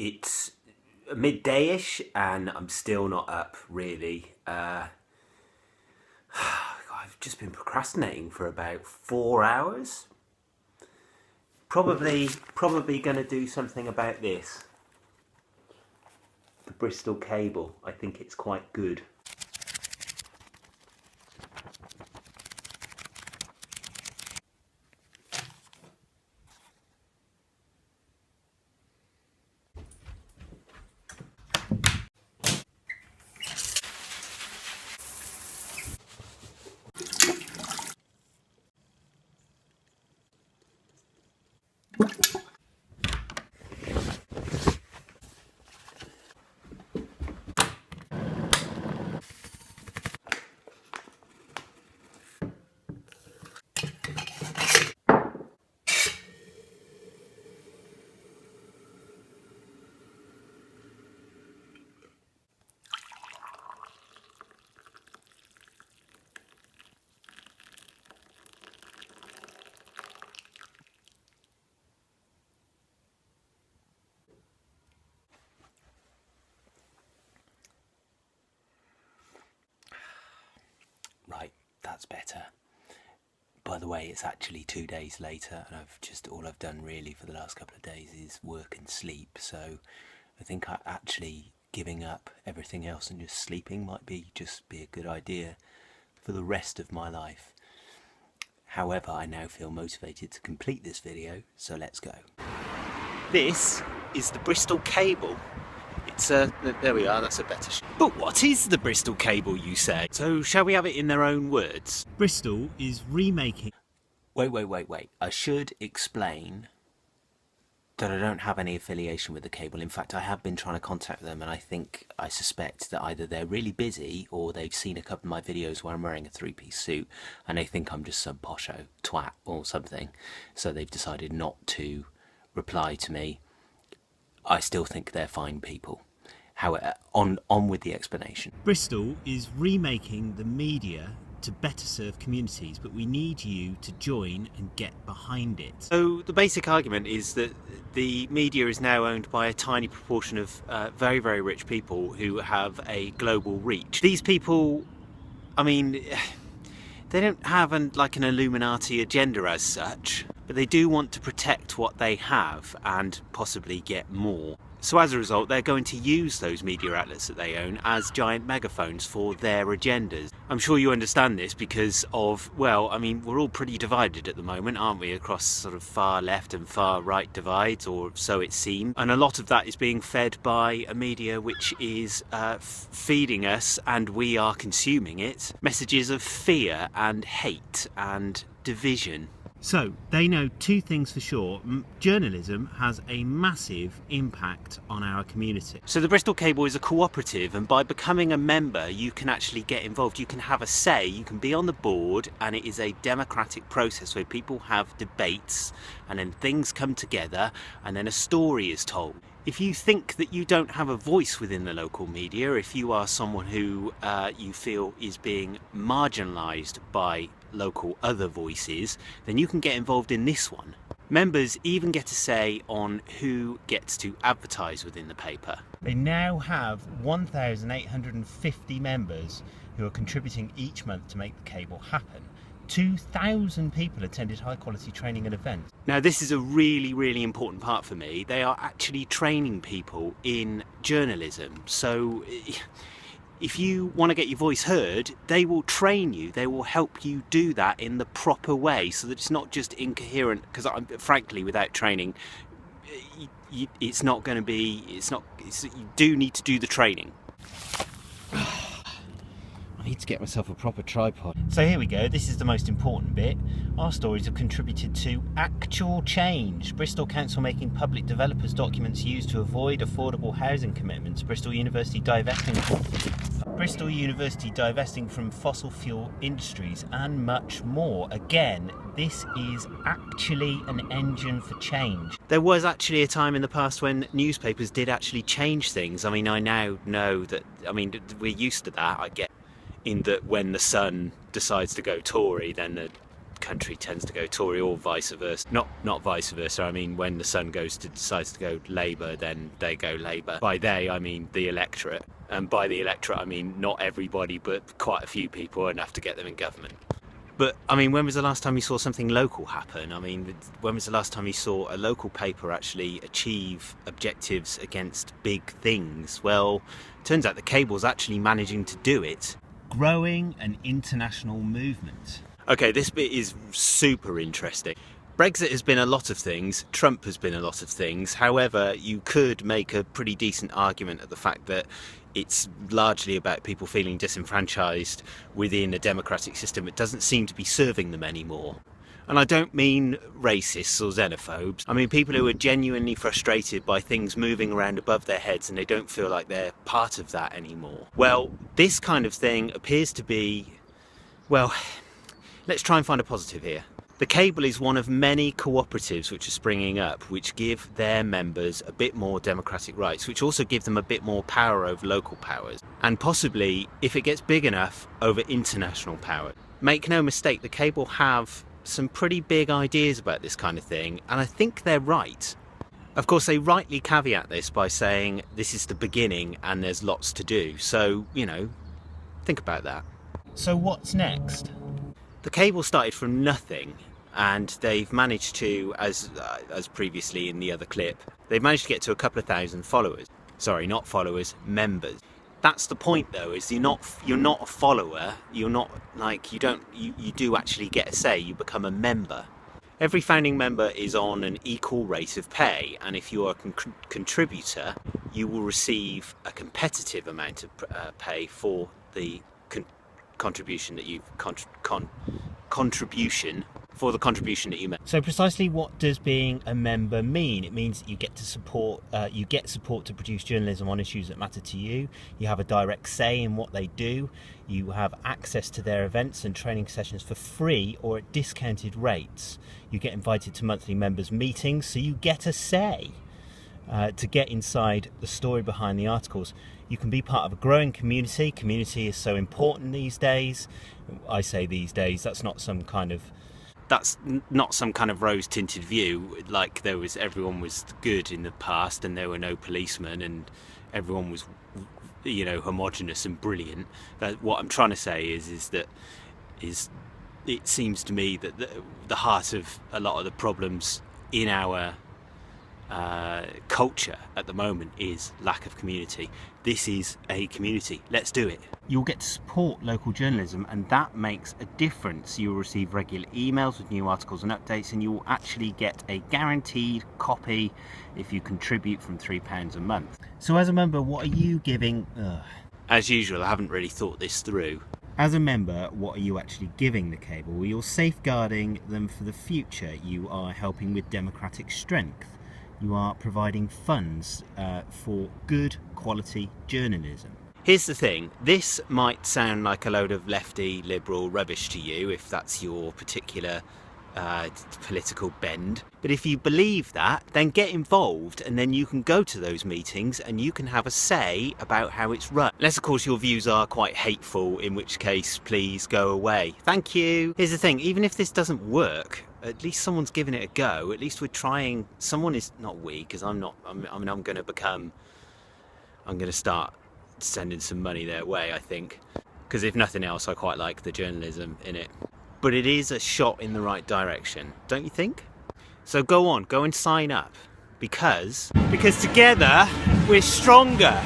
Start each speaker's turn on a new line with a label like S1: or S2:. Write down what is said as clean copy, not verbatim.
S1: It's midday-ish and I'm still not up really. I've just been procrastinating for about 4 hours. Probably going to do something about this. The Bristol Cable. I think it's quite good. Right, that's better. By the way, it's actually 2 days later, and all I've done really for the last couple of days is work and sleep. So I think actually giving up everything else and just sleeping might be a good idea for the rest of my life. However, I now feel motivated to complete this video, so let's go. This is the Bristol Cable. There we are, that's a better shot. But what is the Bristol Cable, you say? So shall we have it in their own words?
S2: Bristol is remaking...
S1: Wait. I should explain that I don't have any affiliation with the Cable. In fact, I have been trying to contact them, and I suspect that either they're really busy or they've seen a couple of my videos where I'm wearing a three-piece suit and they think I'm just some posho twat or something. So they've decided not to reply to me. I still think they're fine people. However, on with the explanation.
S2: Bristol is remaking the media to better serve communities, but we need you to join and get behind it.
S1: So the basic argument is that the media is now owned by a tiny proportion of very, very rich people who have a global reach. These people, I mean, they don't have an Illuminati agenda as such, but they do want to protect what they have and possibly get more. So as a result, they're going to use those media outlets that they own as giant megaphones for their agendas. I'm sure you understand this because of, well, I mean, we're all pretty divided at the moment, aren't we, across sort of far left and far right divides, or so it seems. And a lot of that is being fed by a media which is feeding us, and we are consuming it, messages of fear and hate and division.
S2: So, they know two things for sure. Journalism has a massive impact on our community.
S1: So the Bristol Cable is a cooperative, and by becoming a member you can actually get involved. You can have a say, you can be on the board, and it is a democratic process where people have debates and then things come together and then a story is told. If you think that you don't have a voice within the local media, if you are someone who you feel is being marginalised by local other voices, then you can get involved in this one. Members even get a say on who gets to advertise within the paper.
S2: They now have 1,850 members who are contributing each month to make the cable happen. 2,000 people attended high quality training and events.
S1: Now this is a really, really important part for me. They are actually training people in journalism. So if you want to get your voice heard, they will train you, they will help you do that in the proper way so that it's not just incoherent, because frankly, without training, it's not going to be, you do need to do the training.
S2: I need to get myself a proper tripod. So here we go, this is the most important bit. Our stories have contributed to actual change. Bristol Council making public developers documents used to avoid affordable housing commitments. Bristol University divesting Bristol University divesting from fossil fuel industries, and much more. Again, this is actually an engine for change.
S1: There was actually a time in the past when newspapers did actually change things. I mean, I now know that, I mean, we're used to that, I get, in that when the Sun decides to go Tory, then the country tends to go Tory, or vice versa. Not vice versa. I mean, when the Sun decides to go Labour, then they go Labour. By they, I mean the electorate, and by the electorate, I mean not everybody, but quite a few people, enough to get them in government. But I mean, when was the last time you saw something local happen? I mean, when was the last time you saw a local paper actually achieve objectives against big things? Well, turns out the cable's actually managing to do it.
S2: Growing an international movement.
S1: Okay, this bit is super interesting. Brexit has been a lot of things, Trump has been a lot of things. However, you could make a pretty decent argument of the fact that it's largely about people feeling disenfranchised within a democratic system. It doesn't seem to be serving them anymore. And I don't mean racists or xenophobes. I mean people who are genuinely frustrated by things moving around above their heads and they don't feel like they're part of that anymore. Well, this kind of thing appears to be, well, let's try and find a positive here. The Cable is one of many cooperatives which are springing up, which give their members a bit more democratic rights, which also give them a bit more power over local powers, and possibly, if it gets big enough, over international power. Make no mistake, the Cable have some pretty big ideas about this kind of thing, and I think they're right. Of course, they rightly caveat this by saying this is the beginning and there's lots to do, so, you know, think about that.
S2: So what's next?
S1: The Cable started from nothing, and they've managed to, as previously in the other clip, they've managed to get to a couple of thousand followers. Sorry, not followers, members. That's the point though, is you're not a follower, you're not like, you do actually get a say, you become a member. Every founding member is on an equal rate of pay, and if you are a contributor, you will receive a competitive amount of pay for the contribution that you've contribution that you made.
S2: So precisely what does being a member mean? It means that you get to support to produce journalism on issues that matter to you. You have a direct say in what they do. You have access to their events and training sessions for free or at discounted rates. You get invited to monthly members meetings, so you get a say. To get inside the story behind the articles. You can be part of a growing community. Community is so important these days. I say these days, that's not some kind of rose-tinted view, like everyone was good in the past and there were no policemen and everyone was, you know, homogenous and brilliant. What I'm trying to say is that it seems to me that the heart of a lot of the problems in our culture at the moment is lack of community. This is a community. Let's do it. You'll get to support local journalism, and that makes a difference. You'll receive regular emails with new articles and updates, and you'll actually get a guaranteed copy if you contribute from £3 a month. So as a member, what are you giving?
S1: As usual, I haven't really thought this through.
S2: As a member, what are you actually giving the Cable? Well, you're safeguarding them for the future. You are helping with democratic strength. You are providing funds for good quality journalism.
S1: Here's the thing, this might sound like a load of lefty liberal rubbish to you if that's your particular political bend, but if you believe that, then get involved and then you can go to those meetings and you can have a say about how it's run. Unless of course your views are quite hateful, in which case please go away. Thank you. Here's the thing, even if this doesn't work, at least someone's giving it a go. At least we're trying. Someone is, not we, because I'm going to start sending some money their way, I think, because if nothing else I quite like the journalism in it. But it is a shot in the right direction, don't you think? So go and sign up, because together we're stronger.